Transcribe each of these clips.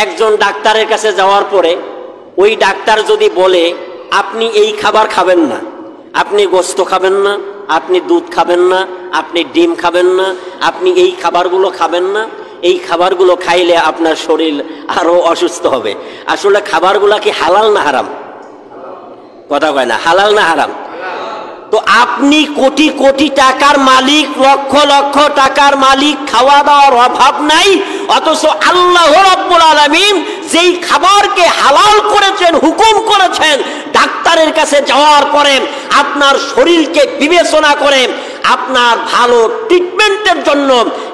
একজন ডাক্তারের কাছে যাওয়ার পরে ওই ডাক্তার যদি বলে আপনি এই খাবার খাবেন না, আপনি গোশত খাবেন না, আপনি দুধ খাবেন না, আপনি ডিম খাবেন না, আপনি এই খাবারগুলো খাবেন না, এই খাবারগুলো খাইলে আপনার শরীর আরো অসুস্থ হবে। আসলে খাবারগুলো কি হালাল না হারাম? কথা কয় না, হালাল না হারাম? তো আপনি কোটি কোটি টাকার মালিক, লক্ষ লক্ষ টাকার মালিক, খাওয়া দাওয়ার অভাব নাই, অথচ আল্লাহ রাব্বুল আলামিন যেই খাবারকে হালাল করেছেন, হুকুম করেছেন, ডাক্তারের কাছে যাওয়ার পরে আপনার শরীরকে বিবেচনা করে আপনার ভালো ট্রিটমেন্টের জন্য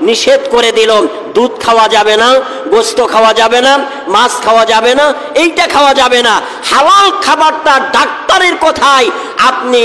নিষেধ করে দিল। দুধ খাওয়া যাবে না, গোশত খাওয়া যাবে না, মাছ খাওয়া যাবে না, এইটা খাওয়া যাবে না। হালাল খাবারটা ডাক্তারের কথায় আপনি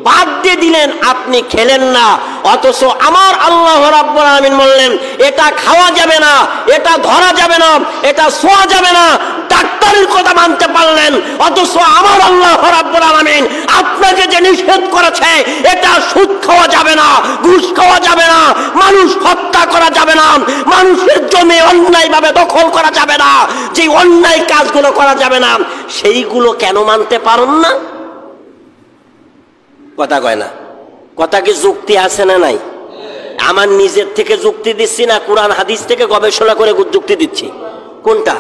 বাদ দিয়ে দিলেন, আপনি খেলেন না। অথচ আমার আল্লাহ রাব্বুল আলামিন বললেন এটা খাওয়া যাবে না, এটা ধরা যাবে না, এটা ছোঁয়া যাবে না। ডাক্তারের কথা মানতে পারলেন, অথচ আমার আল্লাহ রাব্বুল আলামিন আপনাকে যে নিষেধ করেছে এটা সুদ খাওয়া যাবে না, ঘুষ খাওয়া যাবে না, মানুষ হত্যা করা যাবে না, মানুষের জমি অন্যায়ভাবে দখল করা যাবে না, যে অন্যায় কাজগুলো করা যাবে না, সেইগুলো কেন মানতে পারেন না? কথা কয় না। কথা কি যুক্তি আছে না নাই? আমার নিজের থেকে যুক্তি দিচ্ছি না কোরআন হাদিস থেকে গবেষণা করে যুক্তি দিচ্ছি? কোনটা?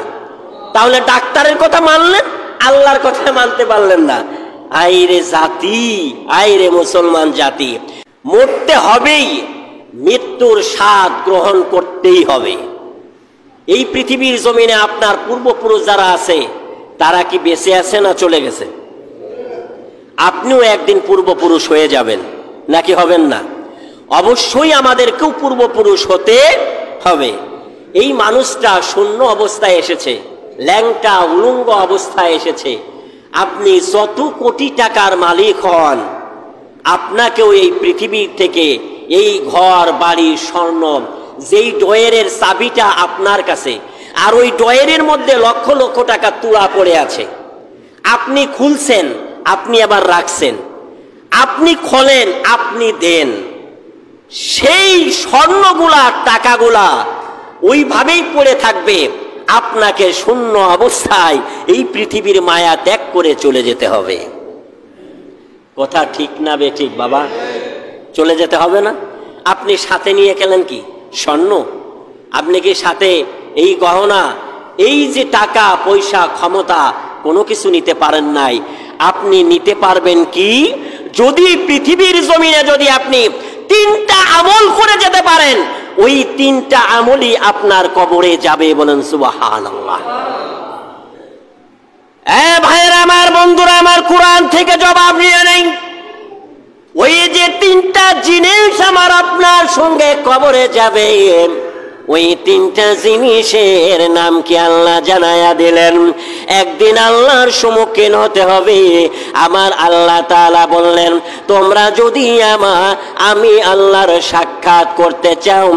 তাহলে ডাক্তারের কথা মানলেন, আল্লাহর কথা মানতে পারলেন না। আইরে জাতি, আইরে মুসলমান জাতি, মরতে হবেই, মৃত্যুর স্বাদ গ্রহণ করতেই হবে। এই পৃথিবীর জমিনে আপনার পূর্বপুরুষ যারা আছে তারা কি বেঁচে আছে না চলে গেছে? আপনিও একদিন পূর্বপুরুষ হয়ে যাবেন, নাকি হবেন না? অবশ্যই আমাদেরকেও পূর্বপুরুষ হতে হবে। এই মানুষটা শূন্য অবস্থায় এসেছে, ল্যাংটা উলঙ্গ অবস্থায় এসেছে। আপনি যত কোটি টাকার মালিক হন, আপনাকেও এই পৃথিবী থেকে এই ঘর বাড়ি স্বর্ণ, যেই ডয়ের চাবিটা আপনার কাছে, আর ওই ডয়ের মধ্যে লক্ষ লক্ষ টাকা তুলা পড়ে আছে, আপনি খুলছেন, আপনি আবার রাখছেন, আপনি খোলেন, আপনি দেন, সেই স্বর্ণগুলা টাকাগুলা ওইভাবেই পড়ে থাকবে। আপনাকে শূন্য অবস্থায় এই পৃথিবীর মায়া ত্যাগ করে চলে যেতে হবে। কথা ঠিক না বে ঠিক বাবা? চলে যেতে হবে না? আপনি সাথে নিয়ে গেলেন কি? স্বর্ণ। আপনি কি সাথে এই গহনা, এই যে টাকা পয়সা ক্ষমতা, কোনো কিছু নিতে পারেন নাই। আপনি নিতে পারবেন কি? যদি পৃথিবীর জমিনে যদি আপনি 3টা আমল করে যেতে পারেন, ওই 3টা আমলই আপনার কবরে যাবে। বলেন সুবহানাল্লাহ। ভাইরা আমার, বন্ধুরা আমার, কোরআন থেকে জবাব নিয়ে নেই। ওই যে 3টা জিনিস আমার আপনার সঙ্গে কবরে যাবে, ওই 3টা জিনিসের নাম কি আল্লাহ জানায়া দিলেন। একদিন আল্লাহর সম্মুখীন হতে হবে। আমার আল্লাহ তাআলা বললেন, তোমরা যদি আমি আল্লাহর সাক্ষাৎ করতে চাও,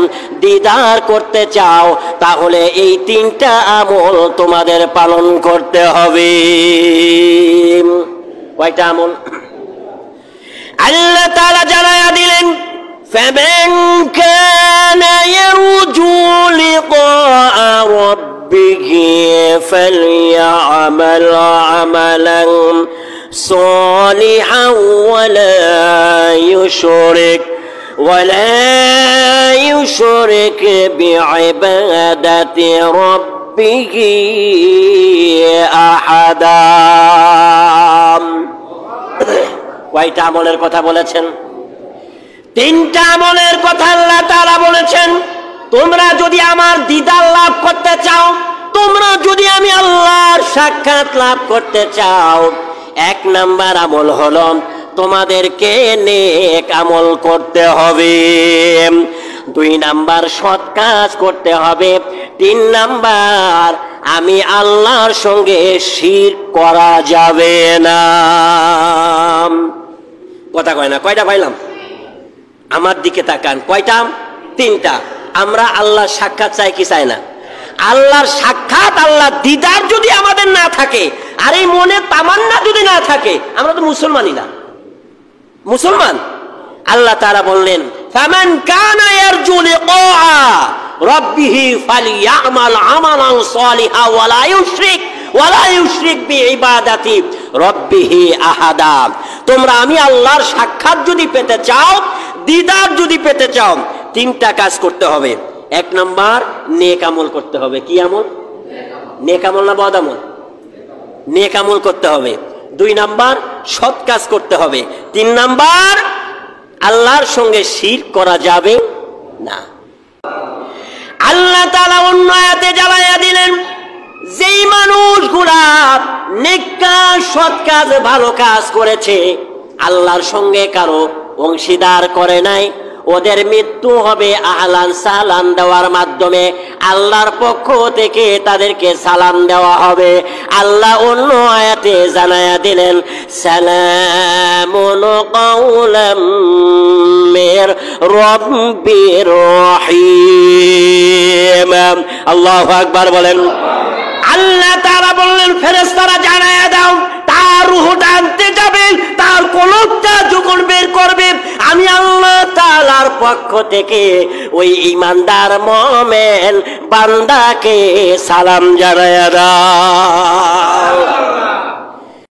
দিদার করতে চাও, তাহলে এই 3টা আমল তোমাদের পালন করতে হবে। কয়টা আমল? আল্লাহ তাআলা জানায়া দিলেন, فمن كان يرجو لقاء ربه فليعمل عملا صالحا ولا يشرك بعبادة ربه أحدا। কয়টা আমলের কথা বলেছেন? 3টা আমলের কথা আল্লাহ তাআলা বলেছেন। তোমরা যদি আমার দিদার লাভ করতে চাও, তোমরা যদি আমি আল্লাহর সাক্ষাৎ লাভ করতে চাও, 1 নাম্বার আমল হলো তোমাদেরকে নেক আমল করতে হবে, 2 নাম্বার সৎ কাজ করতে হবে, 3 নাম্বার আমি আল্লাহর সঙ্গে শিরক করা যাবে না। কথা কয় না? কয়টা পাইলাম? আমার দিকে তাকান। কয়টা? 3টা। আমরা আল্লাহর সাক্ষাৎ চাই কি চাই না? আল্লাহর সাক্ষাৎ, আল্লাহর দিদার যদি আমাদের না থাকে, আর এই মনে তামান্না যদি না থাকে, আমরা তো মুসলমানই না। মুসলমান? আল্লাহ তাআলা বললেন, ফামান কানা ইয়ারজু লিকা, রাব্বিহি ফালিয়ামাল আমালান সালিহা ওয়ালা ইউশরিক বিইবাদাতি রাব্বিহি আহাদা। তোমরা আমি আল্লাহর সাক্ষাৎ যদি পেতে চাও, দিদার যদি পেতে চাও, তিনটা কাজ করতে হবে। এক নাম্বার, নেক আমল করতে হবে। কি আমল? নেক আমল না বদ আমল? নেক আমল করতে হবে। 2 নাম্বার, সৎ কাজ করতে হবে। 3 নাম্বার, আল্লাহর সঙ্গে শিরক করা যাবে না। আল্লাহ তাআলা অন্য আয়াতে জানাইয়া দিলেন, যেই মানুষগুলা নেক কাজ, সৎ কাজ, ভালো কাজ করেছে, আল্লাহর সঙ্গে কারো অংশীদার করে নাই, ওদের মৃত্যু হবে আহলান সালাম দেওয়ার মাধ্যমে। আল্লাহর পক্ষ থেকে তাদেরকে সালাম দেওয়া হবে। আল্লাহ অন্য আয়াতে জানায়া দিলেন, সালামুন কাওলাম মির রাব্বির রহিম। আল্লাহু আকবার বলেন। আল্লাহ তাআলা বললেন, ফেরেশতারা জানায়া দাও, তার রূহটা আনতে যাবে, তার কলবটা যখন বের করবে, আমি আল্লাহ তাআলার পক্ষ থেকে ওই ঈমানদার মুমিন বান্দাকে সালাম জানায়া দাও।